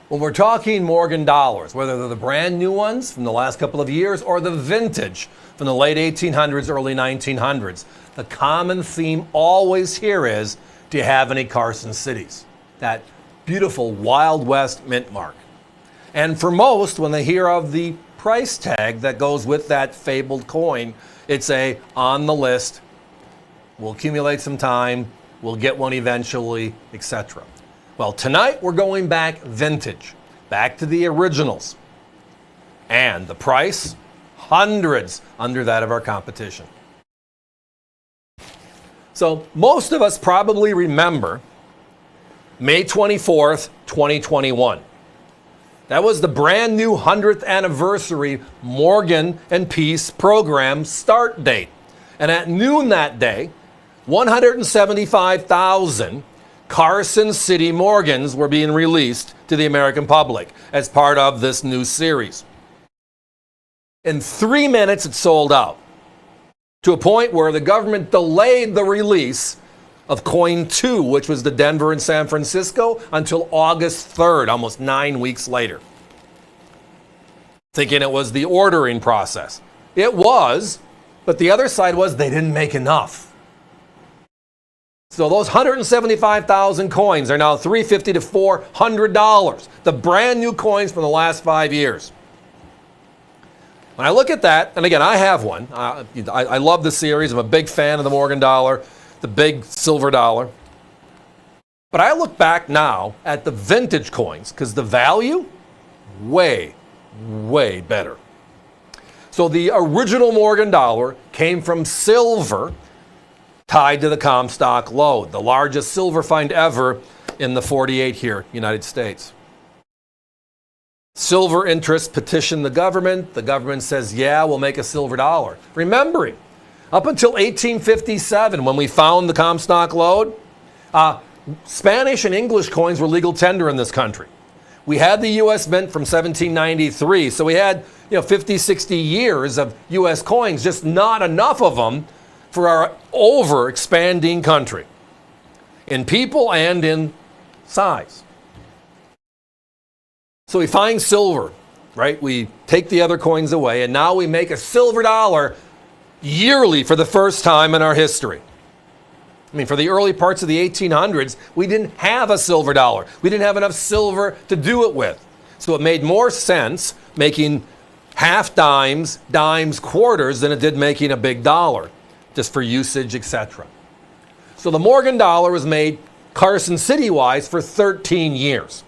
When we're talking Morgan dollars, whether they're the brand new ones from the last couple of years or the vintage from the late 1800s, early 1900s, the common theme always here is, do you have any Carson Cities? That beautiful Wild West mint mark. And for most, when they hear of the price tag that goes with that fabled coin, it's a on the list, we'll accumulate some time, we'll get one eventually, etc. Well, tonight we're going back vintage, back to the originals. And the price, hundreds under that of our competition. So most of us probably remember May 24th, 2021. That was the brand new 100th anniversary Morgan and Peace program start date. And at noon that day, 175,000 Carson City Morgans were being released to the American public as part of this new series. In 3 minutes, it sold out, to a point where the government delayed the release of coin 2, which was the Denver and San Francisco, until August 3rd, almost 9 weeks later, thinking it was the ordering process. It was, but the other side was they didn't make enough. So those 175,000 coins are now $350 to $400, the brand new coins from the last 5 years. When I look at that, and again, I have one. I love the series. I'm a big fan of the Morgan dollar, the big silver dollar. But I look back now at the vintage coins because the value, way, way better. So the original Morgan dollar came from silver tied to the Comstock lode, the largest silver find ever in the 48 here, United States. Silver interests petition the government. The government says, yeah, we'll make a silver dollar. Remembering, up until 1857, when we found the Comstock lode, Spanish and English coins were legal tender in this country. We had the U.S. Mint from 1793, so we had 50, 60 years of U.S. coins, just not enough of them for our over-expanding country, in people and in size. So we find silver, right? We take the other coins away, and now we make a silver dollar yearly for the first time in our history. I mean, for the early parts of the 1800s, we didn't have a silver dollar. We didn't have enough silver to do it with. So it made more sense making half dimes, dimes, quarters than it did making a big dollar, just for usage, etc. So the Morgan dollar was made Carson City-wise for 13 years.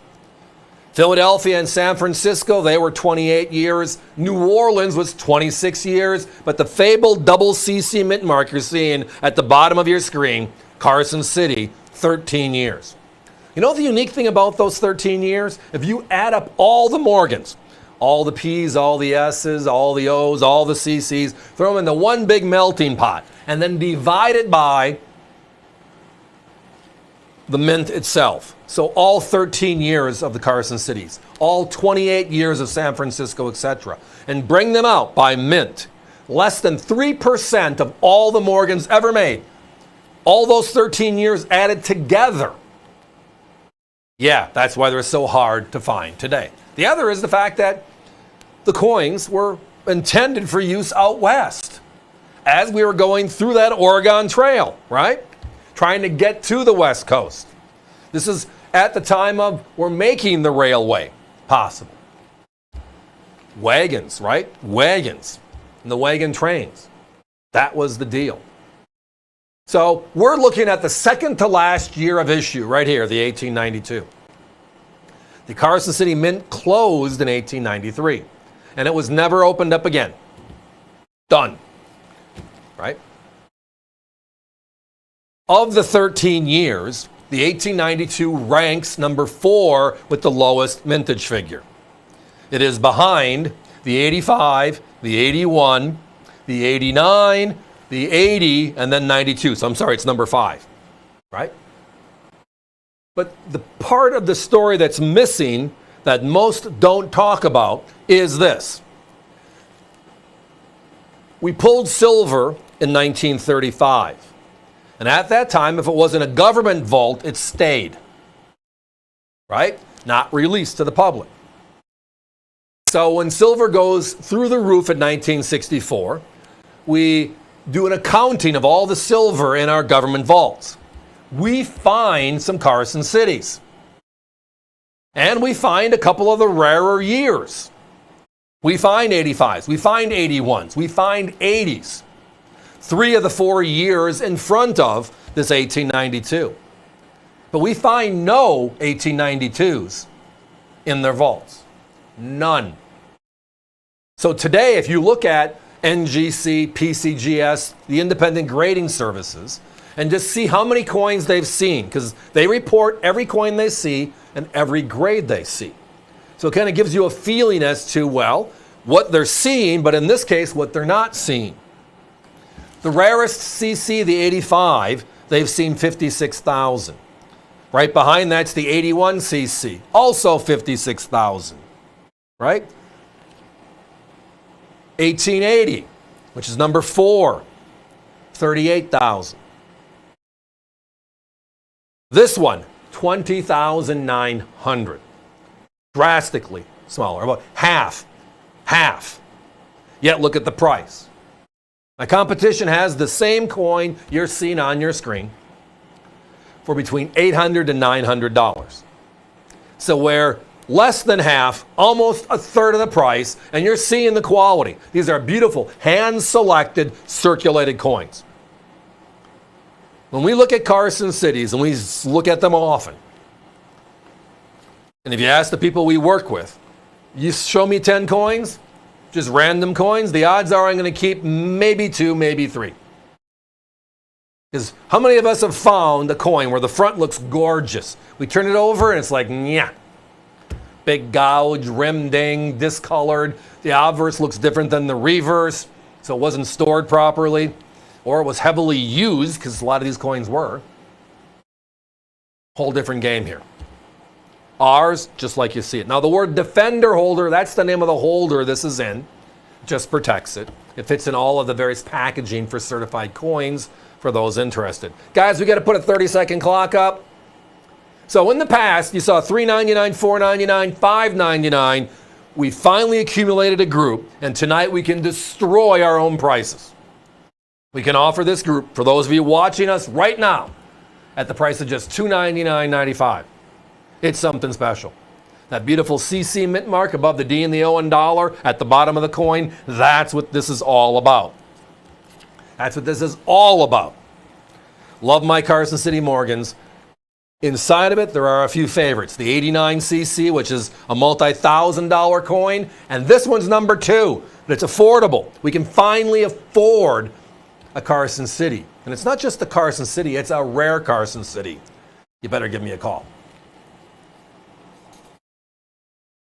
Philadelphia and San Francisco, they were 28 years. New Orleans was 26 years. But the fabled double CC mint mark you're seeing at the bottom of your screen, Carson City, 13 years. You know the unique thing about those 13 years? If you add up all the Morgans, all the P's, all the S's, all the O's, all the CC's, throw them into one big melting pot, and then divide it by the mint itself. So all 13 years of the Carson Cities, all 28 years of San Francisco, etc., and bring them out by mint. Less than 3% of all the Morgans ever made, all those 13 years added together. Yeah, that's why they're so hard to find today. The other is the fact that the coins were intended for use out west as we were going through that Oregon Trail, right? Trying to get to the West Coast. This is at the time of we're making the railway possible. Wagons, right? Wagons and the wagon trains. That was the deal. So we're looking at the second to last year of issue right here, the 1892. The Carson City Mint closed in 1893, and it was never opened up again. Done. Right? Of the 13 years, the 1892 ranks number 4 with the lowest mintage figure. It is behind the 85, the 81, the 89, the 80, and then 92. So I'm sorry, it's number 5, right? But the part of the story that's missing that most don't talk about is this. We pulled silver in 1935. And at that time, if it wasn't a government vault, it stayed. Right? not released to the public. So when silver goes through the roof in 1964, we do an accounting of all the silver in our government vaults. We find some Carson Cities. And we find a couple of the rarer years. We find 85s, we find 81s, we find 80s. 3 of the 4 years in front of this 1892. But we find no 1892s in their vaults. None. So today, if you look at NGC, PCGS, the independent grading services, and just see how many coins they've seen, because they report every coin they see and every grade they see. So it kind of gives you a feeling as to, well, what they're seeing, but in this case, what they're not seeing. The rarest CC, the 85, they've seen 56,000. Right behind that's the 81 CC, also 56,000. Right? 1880, which is number 4, 38,000. This one, 20,900. Drastically smaller, about half. Yet look at the price. My competition has the same coin you're seeing on your screen for between $800 and $900. So we're less than half, almost a third of the price, and you're seeing the quality. These are beautiful, hand-selected, circulated coins. When we look at Carson Cities, and we look at them often, and if you ask the people we work with, you show me 10 coins, just random coins, the odds are I'm going to keep maybe 2, maybe 3. Because how many of us have found a coin where the front looks gorgeous? We turn it over and it's like, nyah. Big gouge, rim ding, discolored. The obverse looks different than the reverse, so it wasn't stored properly. Or it was heavily used, because a lot of these coins were. Whole different game here. Ours, just like you see it. Now the word defender holder, that's the name of the holder this is in. Just protects it. It fits in all of the various packaging for certified coins for those interested. Guys, we got to put a 30-second clock up. So in the past, you saw $3.99, $4.99, $5.99. We finally accumulated a group, and tonight we can destroy our own prices. We can offer this group, for those of you watching us right now, at the price of just $299.95. It's something special. That beautiful CC mint mark above the D and the O and dollar at the bottom of the coin, that's what this is all about. That's what this is all about. Love my Carson City Morgans. Inside of it, there are a few favorites. The 89cc, which is a multi-$1,000 coin, and this one's number 2, but it's affordable. We can finally afford a Carson City. And it's not just the Carson City, it's a rare Carson City. You better give me a call.